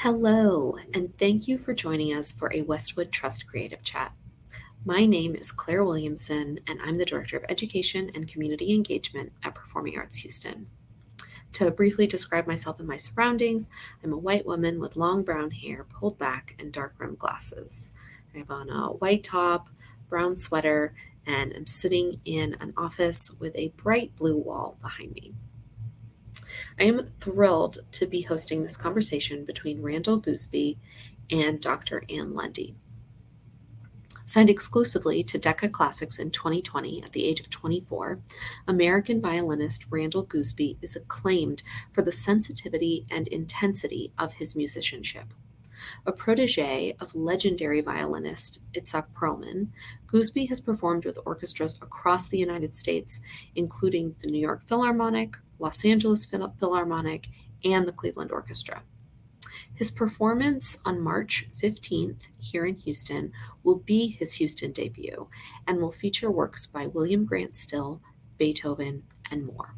Hello, and thank you for joining us for a Westwood Trust Creative Chat. My name is Claire Williamson, and I'm the Director of Education and Community Engagement at Performing Arts Houston. To briefly describe myself and my surroundings, I'm a white woman with long brown hair pulled back and dark rimmed glasses. I have on a white top, brown sweater, and I'm sitting in an office with a bright blue wall behind me. I am thrilled to be hosting this conversation between Randall Goosby and Dr. Ann Lundy. Signed exclusively to Decca Classics in 2020 at the age of 24, American violinist Randall Goosby is acclaimed for the sensitivity and intensity of his musicianship. A protege of legendary violinist Itzhak Perlman, Goosby has performed with orchestras across the United States, including the New York Philharmonic, Los Angeles Philharmonic, and the Cleveland Orchestra. His performance on March 15th here in Houston will be his Houston debut and will feature works by William Grant Still, Beethoven, and more.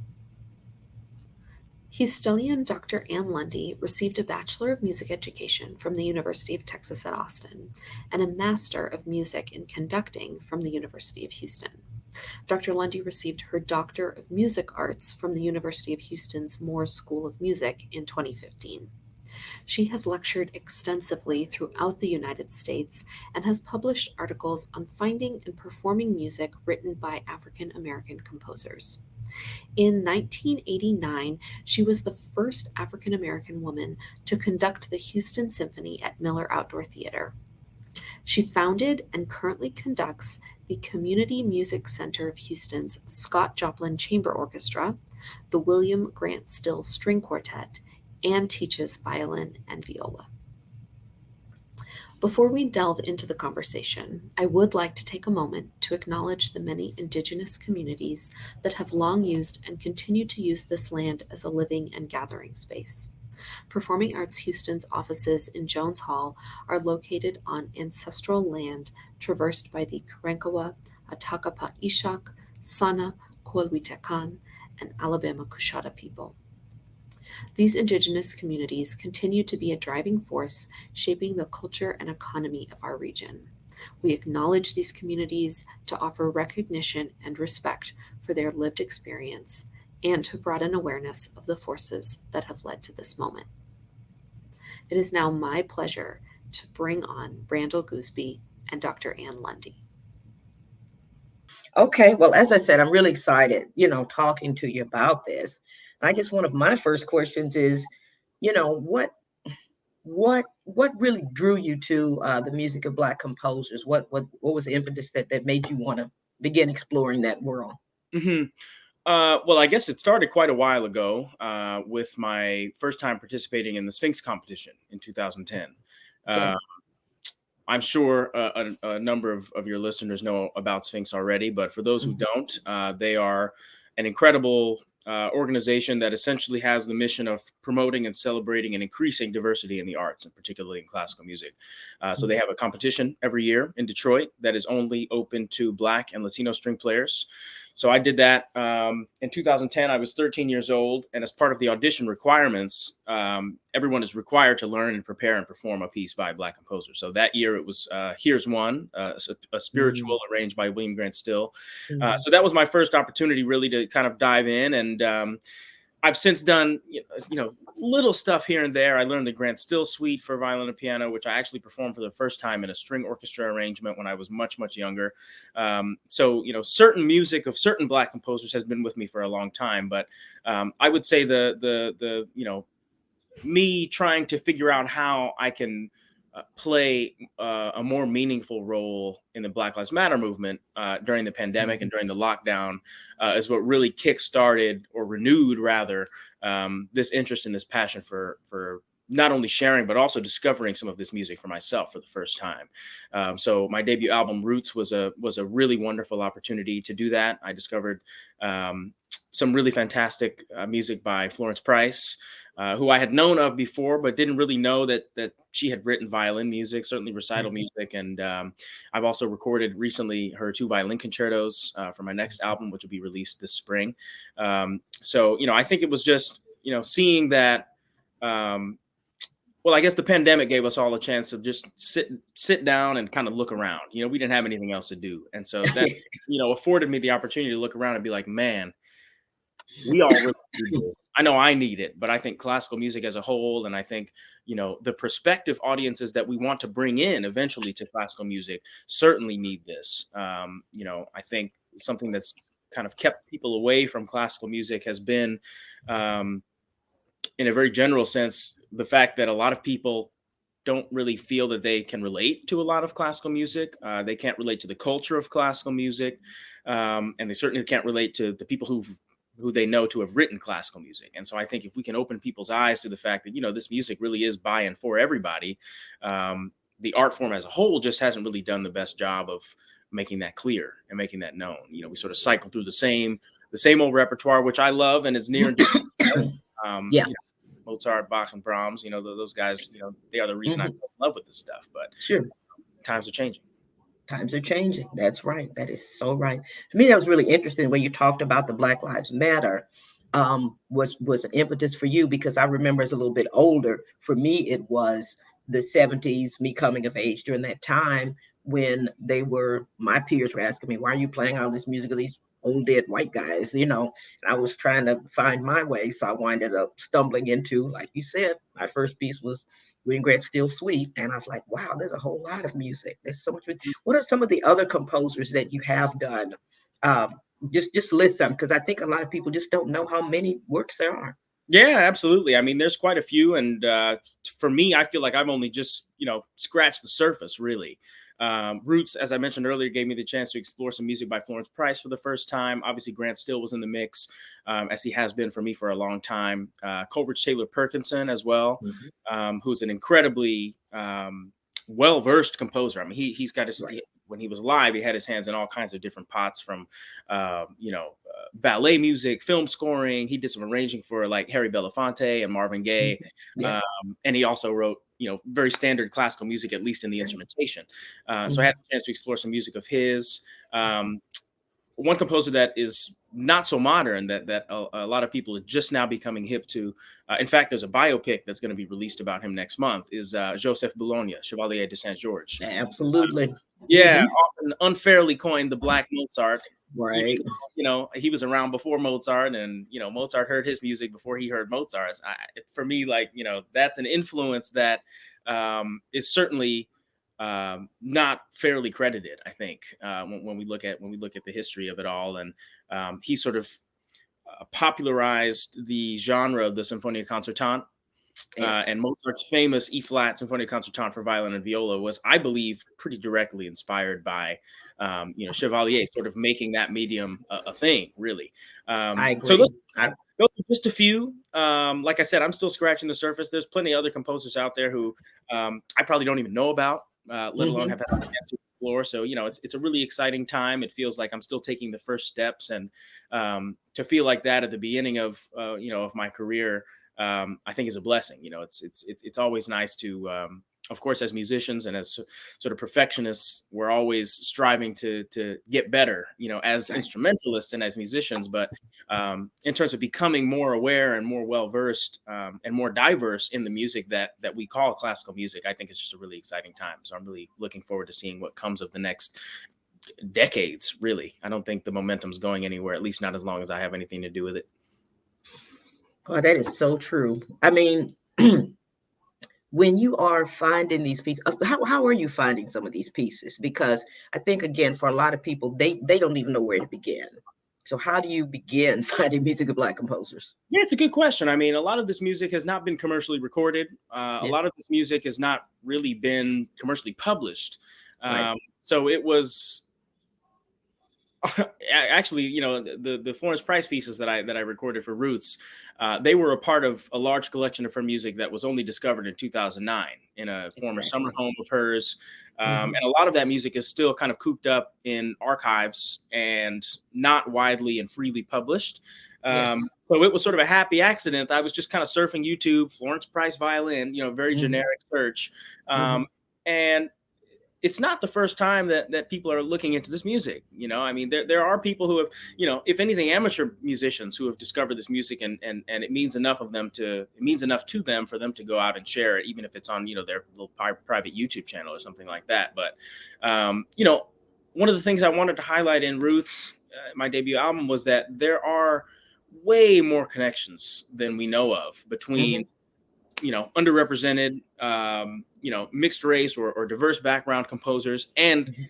Houstonian Dr. Ann Lundy received a Bachelor of Music Education from the University of Texas at Austin and a Master of Music in Conducting from the University of Houston. Dr. Lundy received her Doctor of Music Arts from the University of Houston's Moore School of Music in 2015. She has lectured extensively throughout the United States and has published articles on finding and performing music written by African American composers. In 1989, she was the first African American woman to conduct the Houston Symphony at Miller Outdoor Theater. She founded and currently conducts the Community Music Center of Houston's Scott Joplin Chamber Orchestra, the William Grant Still String Quartet, and teaches violin and viola. Before we delve into the conversation, I would like to take a moment to acknowledge the many Indigenous communities that have long used and continue to use this land as a living and gathering space. Performing Arts Houston's offices in Jones Hall are located on ancestral land traversed by the Karankawa, Atakapa Ishak, Sana, Coelhuitecan, and Alabama Coushatta people. These indigenous communities continue to be a driving force shaping the culture and economy of our region. We acknowledge these communities to offer recognition and respect for their lived experience and to broaden awareness of the forces that have led to this moment. It is now my pleasure to bring on Randall Goosby and Dr. Ann Lundy. Okay, well, as I said, I'm really excited, talking to you about this. I guess one of my first questions is, what really drew you to the music of Black composers? What was the impetus that made you want to begin exploring that world? hmm well, I guess it started quite a while ago with my first time participating in the Sphinx competition in 2010. Okay. I'm sure a number of your listeners know about Sphinx already, but for those who don't, they are an incredible organization that essentially has the mission of promoting and celebrating and increasing diversity in the arts, and particularly in classical music. So they have a competition every year in Detroit that is only open to Black and Latino string players. So I did that in 2010. I was 13 years old, and as part of the audition requirements, everyone is required to learn and prepare and perform a piece by a Black composer. So that year it was Here's One, a spiritual arranged by William Grant Still. So that was my first opportunity really to kind of dive in, and I've since done, little stuff here and there. I learned the Grant Still Suite for violin and piano, which I actually performed for the first time in a string orchestra arrangement when I was much, much younger. So, certain music of certain Black composers has been with me for a long time. But I would say the me trying to figure out how I can play a more meaningful role in the Black Lives Matter movement during the pandemic and during the lockdown is what really kick-started or renewed rather this interest and this passion for not only sharing but also discovering some of this music for myself for the first time. So my debut album Roots was a really wonderful opportunity to do that. I discovered some really fantastic music by Florence Price, who I had known of before, but didn't really know that she had written violin music, certainly recital music. And I've also recorded recently her 2 violin concertos for my next album, which will be released this spring. So, I think it was just, seeing that Well, I guess the pandemic gave us all a chance to just sit down and kind of look around. We didn't have anything else to do, and so that afforded me the opportunity to look around and be like, man, we all really need this. I know I need it, but I think classical music as a whole, and I think the prospective audiences that we want to bring in eventually to classical music certainly need this. I think something that's kind of kept people away from classical music has been, in a very general sense, the fact that a lot of people don't really feel that they can relate to a lot of classical music. They can't relate to the culture of classical music, and they certainly can't relate to the people who they know to have written classical music. And so I think if we can open people's eyes to the fact that this music really is by and for everybody, the art form as a whole just hasn't really done the best job of making that clear and making that known. We sort of cycle through the same old repertoire, which I love and is near and dear. Yeah. Mozart, Bach, and Brahms, those guys, they are the reason I fell in love with this stuff. But Sure, times are changing. times are changing. That's right. That is so right. To me, that was really interesting when you talked about the Black Lives Matter. Was an impetus for you, because I remember as a little bit older, for me, it was the 70s, me coming of age during that time when my peers were asking me, why are you playing all this music of these old dead white guys? And I was trying to find my way. So I winded up stumbling into, like you said, my first piece was Green Grass Still Sweet. And I was like, wow, there's a whole lot of music. There's so much. What are some of the other composers that you have done? Just list some, because I think a lot of people just don't know how many works there are. Yeah, absolutely. I mean, there's quite a few, and for me, I feel like I've only just scratched the surface, really. Roots, as I mentioned earlier, gave me the chance to explore some music by Florence Price for the first time. Obviously, Grant Still was in the mix, as he has been for me for a long time. Coleridge Taylor Perkinson as well, who's an incredibly well-versed composer. I mean, he's got his when he was live, he had his hands in all kinds of different pots, from ballet music, film scoring. He did some arranging for like Harry Belafonte and Marvin Gaye, and he also wrote very standard classical music, at least in the instrumentation. So I had a chance to explore some music of his. One composer that is not so modern, that a lot of people are just now becoming hip to. In fact, there's a biopic that's going to be released about him next month, is Joseph Boulogne, Chevalier de Saint-Georges. Absolutely. Often unfairly coined the Black Mozart. Right. He was around before Mozart, and Mozart heard his music before he heard Mozart's. For me, that's an influence that is certainly not fairly credited, I think, when we look at the history of it all. And he sort of popularized the genre of the Sinfonia Concertante. And Mozart's famous E-flat Sinfonia Concertante for violin and viola was, I believe, pretty directly inspired by, Chevalier, sort of making that medium a thing, really. I agree. So those are just a few. Like I said, I'm still scratching the surface. There's plenty of other composers out there who I probably don't even know about, let alone have had a chance to explore. So, it's a really exciting time. It feels like I'm still taking the first steps, and to feel like that at the beginning of of my career, I think is a blessing. It's always nice to, of course, as musicians and as sort of perfectionists, we're always striving to get better, as instrumentalists and as musicians. But in terms of becoming more aware and more well-versed and more diverse in the music that we call classical music, I think it's just a really exciting time. So I'm really looking forward to seeing what comes of the next decades, really. I don't think the momentum's going anywhere, at least not as long as I have anything to do with it. Oh, that is so true. I mean, when you are finding these pieces, how are you finding some of these pieces? Because I think, again, for a lot of people, they don't even know where to begin. So how do you begin finding music of Black composers? Yeah, it's a good question. I mean, a lot of this music has not been commercially recorded. A lot of this music has not really been commercially published. So it was actually, the Florence Price pieces that I recorded for Roots, they were a part of a large collection of her music that was only discovered in 2009 in a former summer home of hers. And a lot of that music is still kind of cooped up in archives and not widely and freely published. So it was sort of a happy accident. I was just kind of surfing YouTube, Florence Price violin, very generic search. And it's not the first time that people are looking into this music. I mean, there are people who have, if anything, amateur musicians who have discovered this music, and it means enough to them for them to go out and share it, even if it's on, their little private YouTube channel or something like that. But, one of the things I wanted to highlight in Roots, my debut album, was that there are way more connections than we know of between underrepresented, mixed race or diverse background composers, and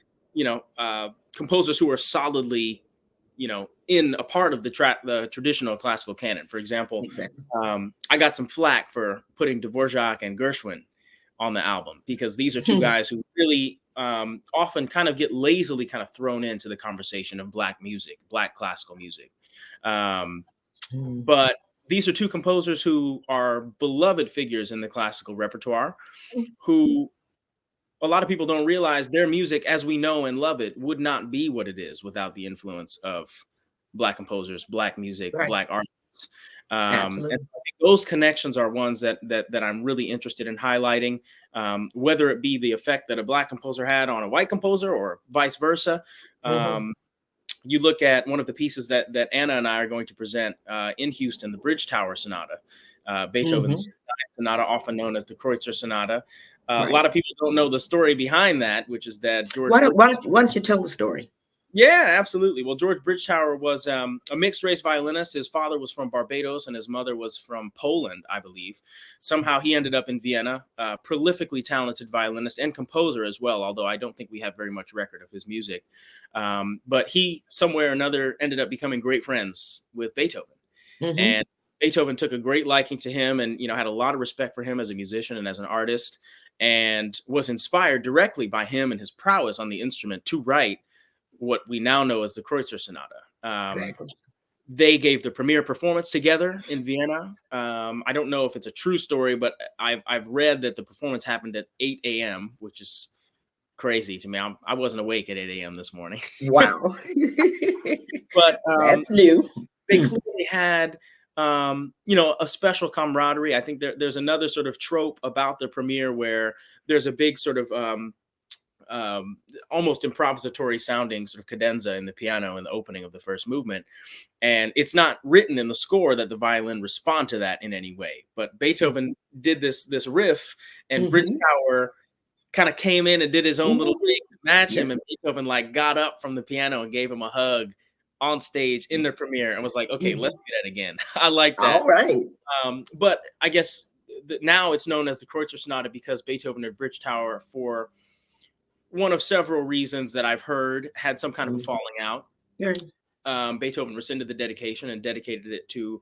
composers who are solidly, in a part of the traditional classical canon. For example, Exactly. I got some flack for putting Dvorak and Gershwin on the album, because these are two guys who really often kind of get lazily kind of thrown into the conversation of Black music, Black classical music. But these are two composers who are beloved figures in the classical repertoire, who a lot of people don't realize their music, as we know and love it, would not be what it is without the influence of Black composers, Black music, Right. Black artists. And Absolutely. I think those connections are ones that I'm really interested in highlighting, whether it be the effect that a Black composer had on a white composer or vice versa. You look at one of the pieces that Anna and I are going to present in Houston, the Bridge Tower Sonata, Beethoven's sonata, often known as the Kreutzer Sonata. A lot of people don't know the story behind that, which is that George. Why don't you tell the story? Yeah, absolutely. Well, George Bridgetower was a mixed race violinist. His father was from Barbados and his mother was from Poland, I believe. Somehow he ended up in Vienna, prolifically talented violinist and composer as well, although I don't think we have very much record of his music. But he, somewhere or another, ended up becoming great friends with Beethoven. And Beethoven took a great liking to him and, had a lot of respect for him as a musician and as an artist, and was inspired directly by him and his prowess on the instrument to write what we now know as the Kreutzer Sonata. Exactly. They gave the premiere performance together in Vienna. I don't know if it's a true story, but I've read that the performance happened at 8 a.m., which is crazy to me. I wasn't awake at 8 a.m. this morning. Wow. But that's new. They clearly had a special camaraderie. I think there's another sort of trope about the premiere where there's a big sort of almost improvisatory sounding sort of cadenza in the piano in the opening of the first movement. And it's not written in the score that the violin respond to that in any way. But Beethoven did this riff, and Bridgetower kind of came in and did his own little thing to match him. And Beethoven got up from the piano and gave him a hug on stage in the premiere and was like, okay, let's do that again. I like that. All right. But I guess now it's known as the Kreutzer Sonata because Beethoven and Bridgetower, for one of several reasons that I've heard, had some kind of a falling out. Beethoven rescinded the dedication and dedicated it to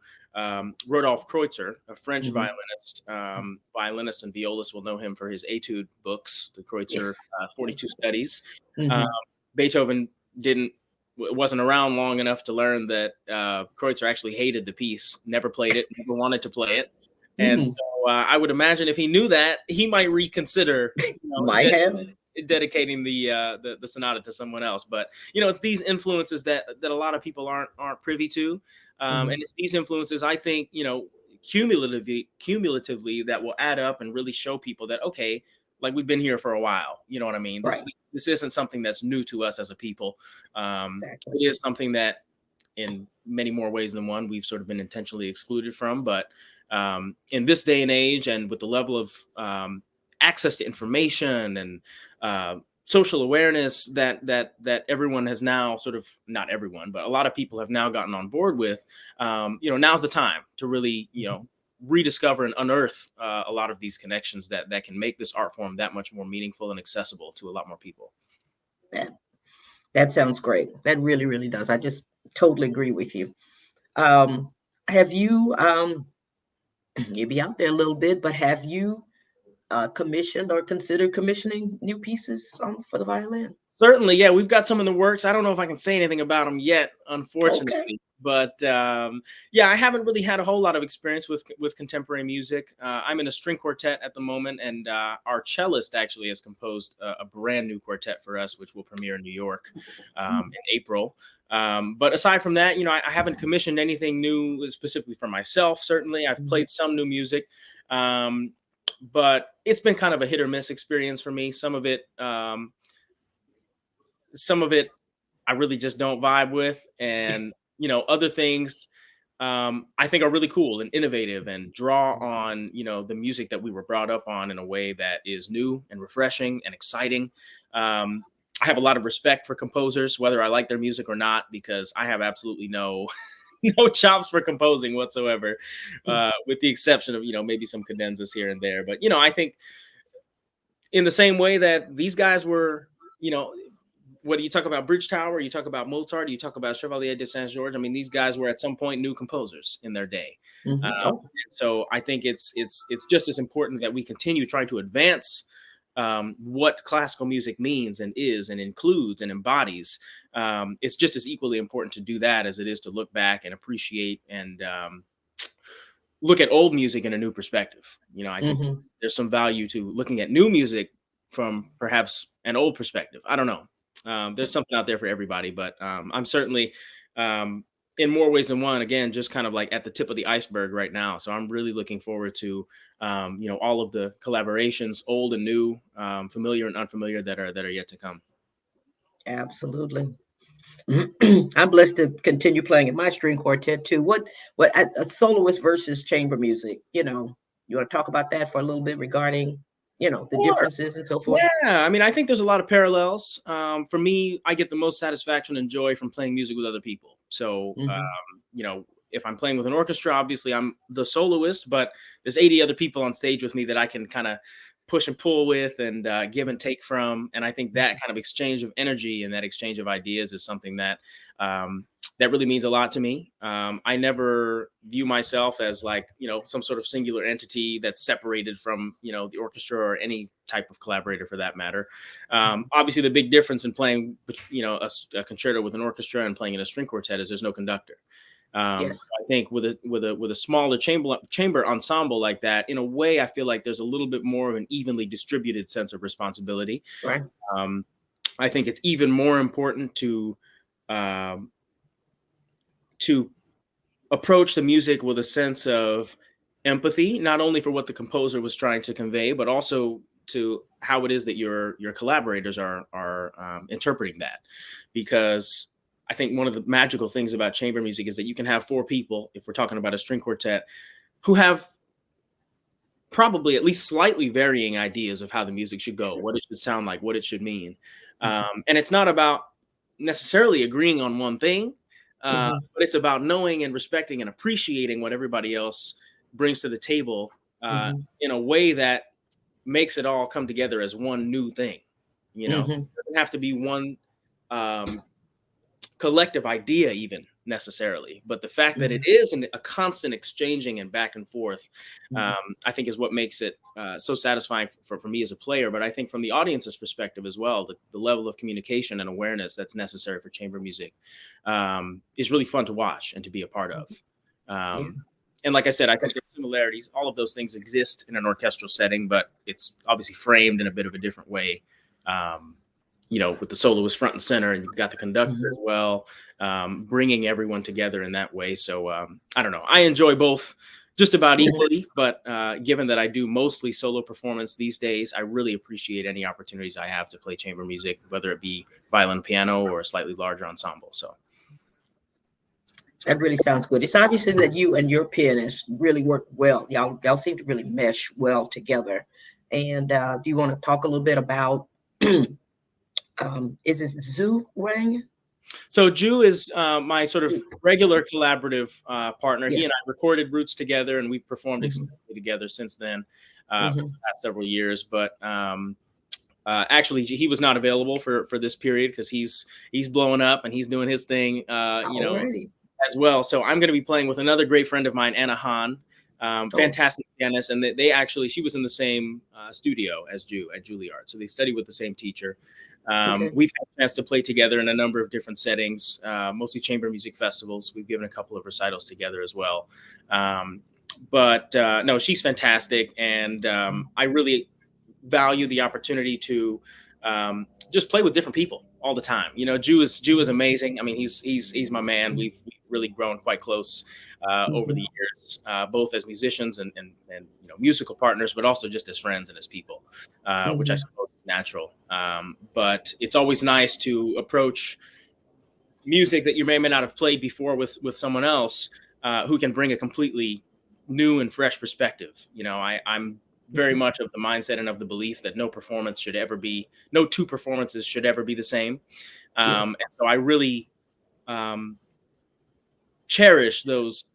Rodolphe Kreutzer, a French violinist. Violinists and violists will know him for his etude books, the Kreutzer 42 Studies. Beethoven wasn't around long enough to learn that Kreutzer actually hated the piece, never played it, never wanted to play it. And so I would imagine if he knew that, he might reconsider dedicating the sonata to someone else. But it's these influences that a lot of people aren't privy to, and it's these influences, I think, cumulatively that will add up and really show people that, okay, like, we've been here for a while. You know what I mean? This isn't something that's new to us as a people. It is something that in many more ways than one we've sort of been intentionally excluded from. But in this day and age, and with the level of access to information and social awareness that everyone has now sort of, not everyone, but a lot of people have now gotten on board with, now's the time to really, rediscover and unearth a lot of these connections that can make this art form that much more meaningful and accessible to a lot more people. That sounds great. That really, really does. I just totally agree with you. Have you, you'll be out there a little bit, but have you commissioned or considered commissioning new pieces for the violin? Certainly, yeah. We've got some in the works. I don't know if I can say anything about them yet, unfortunately. Okay. But yeah, I haven't really had a whole lot of experience with contemporary music. I'm in a string quartet at the moment, and our cellist actually has composed a brand new quartet for us, which will premiere in New York in April. But aside from that, I haven't commissioned anything new specifically for myself. Certainly, I've played some new music, but it's been kind of a hit or miss experience for me. Some of it some of it I really just don't vibe with, and other things I think are really cool and innovative and draw on the music that we were brought up on in a way that is new and refreshing and exciting. I have a lot of respect for composers, whether I like their music or not, because I have absolutely no no chops for composing whatsoever, with the exception of maybe some cadenzas here and there. But I think in the same way that these guys were, whether you talk about Bridge Tower, you talk about Mozart, you talk about Chevalier de Saint George. I mean, these guys were at some point new composers in their day. Oh, So I think it's just as important that we continue trying to advance what classical music means and is and includes and embodies. It's just as equally important to do that as it is to look back and appreciate and look at old music in a new perspective. I think there's some value to looking at new music from perhaps an old perspective. I don't know. There's something out there for everybody, but I'm certainly in more ways than one, again, just kind of like at the tip of the iceberg right now. So I'm really looking forward to, all of the collaborations, old and new, familiar and unfamiliar, that are yet to come. absolutely. I'm blessed to continue playing in my string quartet too. What a soloist versus chamber music? You want to talk about that for a little bit regarding the Sure. differences and so forth? Yeah, I mean, I think there's a lot of parallels. For me, I get the most satisfaction and joy from playing music with other people. So, if I'm playing with an orchestra, obviously I'm the soloist, but there's 80 other people on stage with me that I can kind of push and pull with and give and take from. And I think that kind of exchange of energy and that exchange of ideas is something that that really means a lot to me. I never view myself as like, some sort of singular entity that's separated from, the orchestra or any type of collaborator for that matter. Obviously, the big difference in playing, a concerto with an orchestra and playing in a string quartet is there's no conductor. Yes. So I think with a smaller chamber ensemble like that, in a way, I feel like there's a little bit more of an evenly distributed sense of responsibility. Right. I think it's even more important to approach the music with a sense of empathy, not only for what the composer was trying to convey, but also to how it is that your collaborators are interpreting that. Because I think one of the magical things about chamber music is that you can have four people, if we're talking about a string quartet, who have probably at least slightly varying ideas of how the music should go, what it should sound like, what it should mean. And it's not about necessarily agreeing on one thing, but it's about knowing and respecting and appreciating what everybody else brings to the table in a way that makes it all come together as one new thing. It doesn't have to be one collective idea even necessarily, but the fact that it is a constant exchanging and back and forth, I think is what makes it so satisfying for me as a player. But I think from the audience's perspective as well, the level of communication and awareness that's necessary for chamber music is really fun to watch and to be a part of. And like I said, I think there's similarities. All of those things exist in an orchestral setting, but it's obviously framed in a bit of a different way. With the soloist front and center, and you've got the conductor as well, bringing everyone together in that way. So I don't know. I enjoy both just about equally, but given that I do mostly solo performance these days, I really appreciate any opportunities I have to play chamber music, whether it be violin, piano, or a slightly larger ensemble. So that really sounds good. It's obviously that you and your pianist really work well. Y'all seem to really mesh well together. And do you want to talk a little bit about is it Zhu Wang? So Ju is my sort of regular collaborative partner. Yes. He and I recorded Roots together, and we've performed extensively together since then for the past several years. But actually, he was not available for this period because he's blowing up and he's doing his thing, as well. So I'm going to be playing with another great friend of mine, Anna Han. Fantastic pianist, and she was in the same studio as Ju at Juilliard, so they studied with the same teacher. We've had a chance to play together in a number of different settings, mostly chamber music festivals. We've given a couple of recitals together as well. But no, she's fantastic, and I really value the opportunity to just play with different people all the time. Ju is amazing. I mean, he's my man. We've really grown quite close over the years, both as musicians and musical partners, but also just as friends and as people, which I suppose is natural. But it's always nice to approach music that you may or may not have played before with someone else who can bring a completely new and fresh perspective. I'm very much of the mindset and of the belief that no two performances should ever be the same. Yes. And so I really cherish those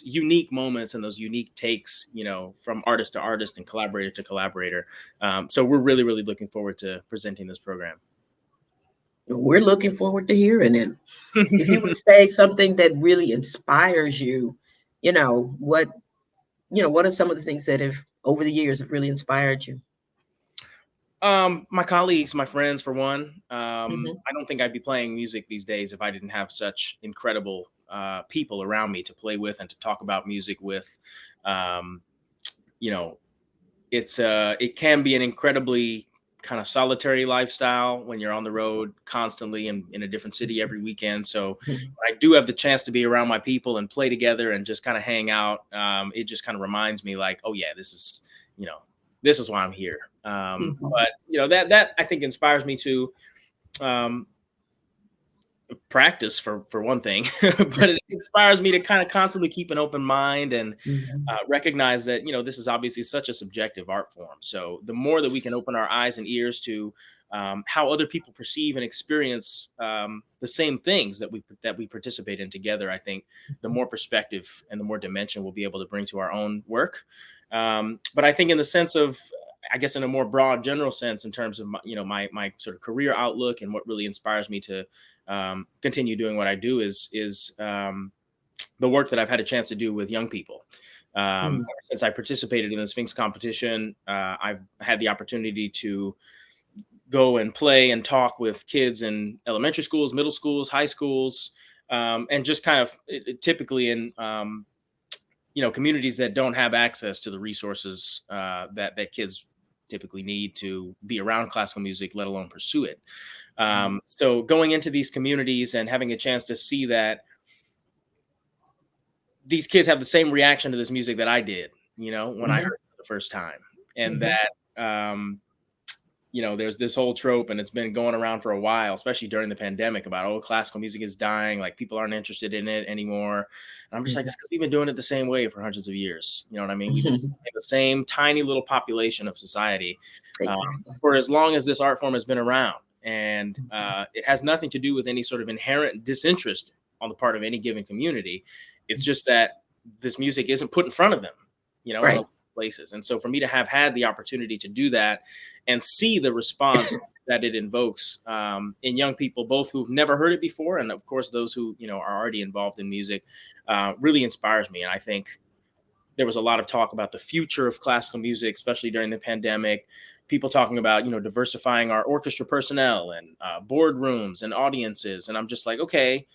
unique moments and those unique takes, from artist to artist and collaborator to collaborator. So we're really, really looking forward to presenting this program. We're looking forward to hearing it. If you would say something that really inspires you, what are some of the things that have over the years have really inspired you? My colleagues, my friends, for one. Hmm. I don't think I'd be playing music these days if I didn't have such incredible people around me to play with and to talk about music with. Um, you know, it can be an incredibly kind of solitary lifestyle when you're on the road constantly and in a different city every weekend. So when I do have the chance to be around my people and play together and just kind of hang out, it just kind of reminds me like, oh yeah, this is why I'm here. But that I think inspires me to um, practice for one thing, but it inspires me to kind of constantly keep an open mind and recognize that this is obviously such a subjective art form. So the more that we can open our eyes and ears to how other people perceive and experience the same things that we participate in together, I think the more perspective and the more dimension we'll be able to bring to our own work. But I think in the sense of, I guess, in a more broad, general sense, in terms of my sort of career outlook and what really inspires me to continue doing what I do is the work that I've had a chance to do with young people. Since I participated in the Sphinx competition, I've had the opportunity to go and play and talk with kids in elementary schools, middle schools, high schools, and just kind of typically in communities that don't have access to the resources that kids typically need to be around classical music, let alone pursue it. So going into these communities and having a chance to see that these kids have the same reaction to this music that I did, when I heard it for the first time. And that, there's this whole trope, and it's been going around for a while, especially during the pandemic, about, oh, classical music is dying, like people aren't interested in it anymore. And I'm just like, that's because we've been doing it the same way for hundreds of years. You know what I mean? We've been in the same tiny little population of society for as long as this art form has been around. And it has nothing to do with any sort of inherent disinterest on the part of any given community. It's just that this music isn't put in front of them, Right. in places. And so for me to have had the opportunity to do that and see the response that it invokes in young people, both who've never heard it before, and of course those who are already involved in music, really inspires me. And I think there was a lot of talk about the future of classical music, especially during the pandemic. People talking about diversifying our orchestra personnel and boardrooms and audiences. And I'm just like, okay,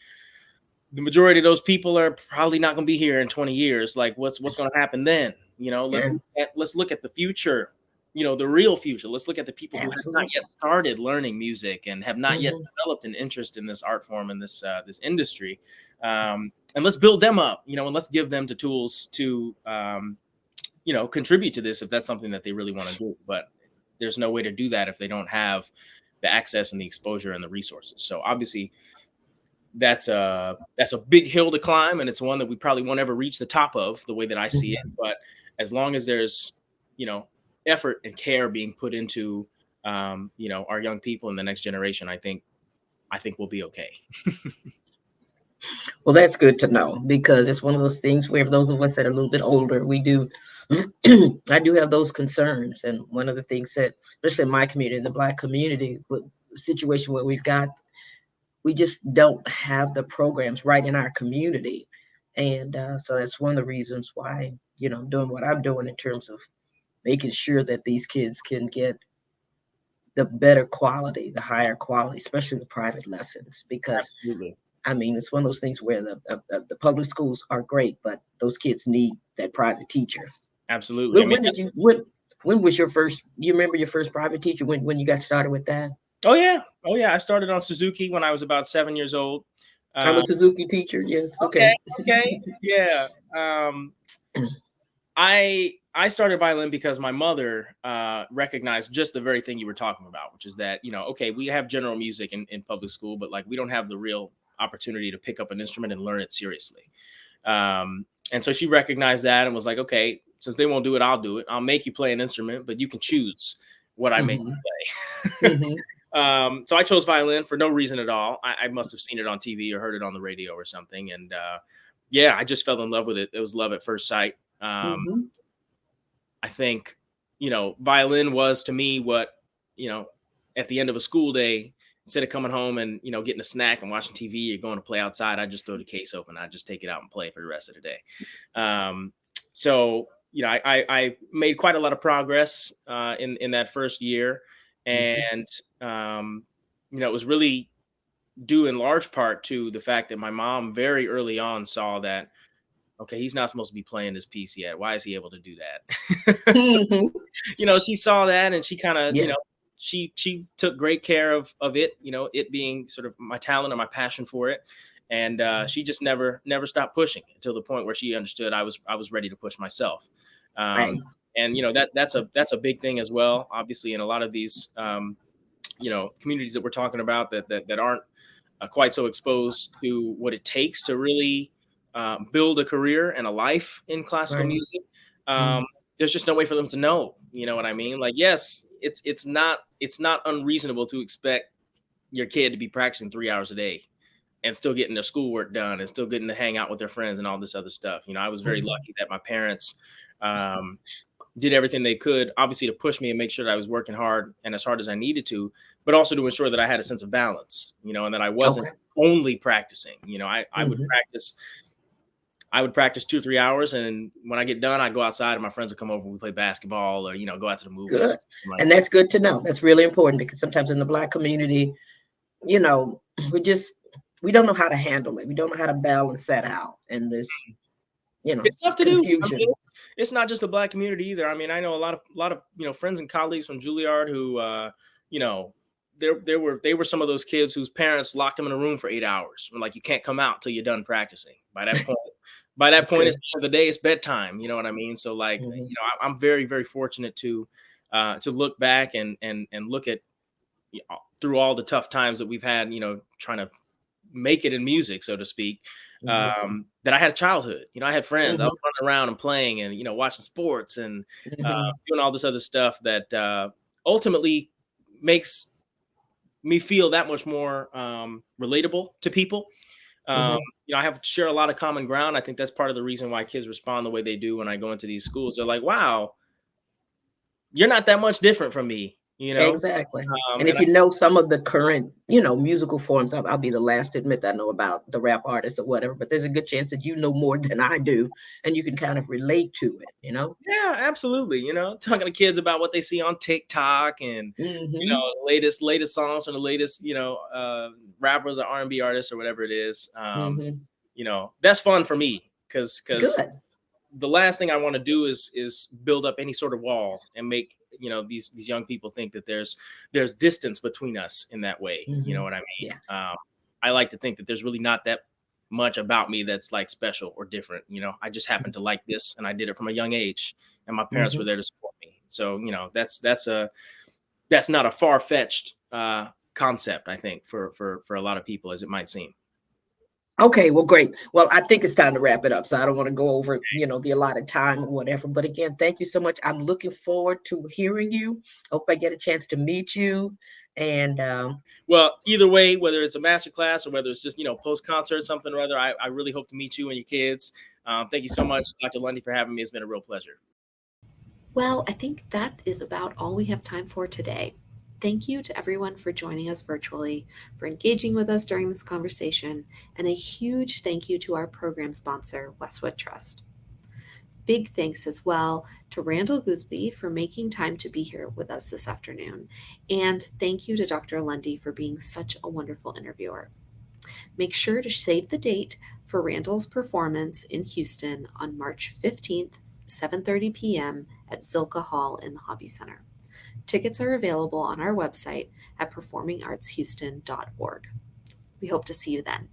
the majority of those people are probably not going to be here in 20 years. Like, what's going to happen then? Let's look at the future, the real future. Let's look at the people who have not yet started learning music and have not yet developed an interest in this art form and this industry. And let's build them up, and let's give them the tools to, contribute to this if that's something that they really want to do. But there's no way to do that if they don't have the access and the exposure and the resources. So obviously, that's a big hill to climb, and it's one that we probably won't ever reach the top of, the way that I see it. But as long as there's effort and care being put into our young people in the next generation, I think we'll be okay. Well, that's good to know, because it's one of those things where, for those of us that are a little bit older, we do I do have those concerns. And one of the things that, especially in my community, in the Black community, with the situation where we just don't have the programs right in our community. And so that's one of the reasons why, I'm doing what I'm doing in terms of making sure that these kids can get the better quality, the higher quality, especially the private lessons. Because Absolutely. I mean, it's one of those things where the public schools are great, but those kids need that private teacher. Absolutely. When was your first? You remember your first private teacher when you got started with that? Oh yeah. I started on Suzuki when I was about 7 years old. I'm a Suzuki teacher. Yes. Okay. Yeah. I I started violin because my mother recognized just the very thing you were talking about, which is that, okay, we have general music in public school, but like we don't have the real opportunity to pick up an instrument and learn it seriously. And so she recognized that and was like, okay, since they won't do it, I'll do it. I'll make you play an instrument, but you can choose what I make you play. So I chose violin for no reason at all. I must have seen it on TV or heard it on the radio or something. And yeah, I just fell in love with it. It was love at first sight. I think, violin was to me what, at the end of a school day, instead of coming home and, getting a snack and watching TV or going to play outside, I just throw the case open. I just take it out and play for the rest of the day. So, I made quite a lot of progress in that first year. And, it was really due in large part to the fact that my mom very early on saw that, okay, he's not supposed to be playing this piece yet. Why is he able to do that? So, she saw that and she kind of, she took great care of it, it being sort of my talent and my passion for it. And she just never stopped pushing until the point where she understood I was ready to push myself. And that's a big thing as well. Obviously, in a lot of these communities that we're talking about that aren't quite so exposed to what it takes to really build a career and a life in classical music. There's just no way for them to know. You know what I mean? Like, yes, it's not unreasonable to expect your kid to be practicing 3 hours a day and still getting their schoolwork done and still getting to hang out with their friends and all this other stuff. I was very lucky that my parents did everything they could, obviously, to push me and make sure that I was working hard and as hard as I needed to, but also to ensure that I had a sense of balance, and that I wasn't only practicing. I would practice 2 or 3 hours, and when I get done, I go outside and my friends would come over and we play basketball or, go out to the movies. Good. And that's good to know. That's really important because sometimes in the Black community, we don't know how to handle it. We don't know how to balance that out. And this, it's tough to confusion. do. It's not just the Black community either. I mean, I know a lot of friends and colleagues from Juilliard who, they were some of those kids whose parents locked them in a room for 8 hours. Like, you can't come out till you're done practicing. By that point, it's the end of the day, it's bedtime. You know what I mean? So like, I'm very, very fortunate to look back and look at through all the tough times that we've had, trying to make it in music, so to speak, that I had a childhood. I had friends. I was running around and playing and, watching sports and doing all this other stuff that ultimately makes me feel that much more relatable to people. I share a lot of common ground. I think that's part of the reason why kids respond the way they do when I go into these schools. They're like, wow, you're not that much different from me. Exactly. And if some of the current, musical forms, I'll be the last to admit that I know about the rap artists or whatever, but there's a good chance that you know more than I do and you can kind of relate to it, Yeah, absolutely. Talking to kids about what they see on TikTok and, latest songs from the latest, rappers or R&B artists or whatever it is. That's fun for me because the last thing I want to do is build up any sort of wall and make these young people think that there's distance between us in that way. You know what I mean? Yes. I like to think that there's really not that much about me that's like special or different. I just happen to like this, and I did it from a young age, and my parents were there to support me. So that's not a far-fetched concept, I think, for a lot of people, as it might seem. Okay, well, great. Well, I think it's time to wrap it up. So I don't want to go over, the allotted time or whatever. But again, thank you so much. I'm looking forward to hearing you. Hope I get a chance to meet you. And well, either way, whether it's a master class or whether it's just, post-concert, something or other, I really hope to meet you and your kids. Thank you so much, Dr. Lundy, for having me. It's been a real pleasure. Well, I think that is about all we have time for today. Thank you to everyone for joining us virtually, for engaging with us during this conversation, and a huge thank you to our program sponsor, Westwood Trust. Big thanks as well to Randall Goosby for making time to be here with us this afternoon, and thank you to Dr. Lundy for being such a wonderful interviewer. Make sure to save the date for Randall's performance in Houston on March 15th, 7:30 p.m. at Zilkha Hall in the Hobby Center. Tickets are available on our website at performingartshouston.org. We hope to see you then.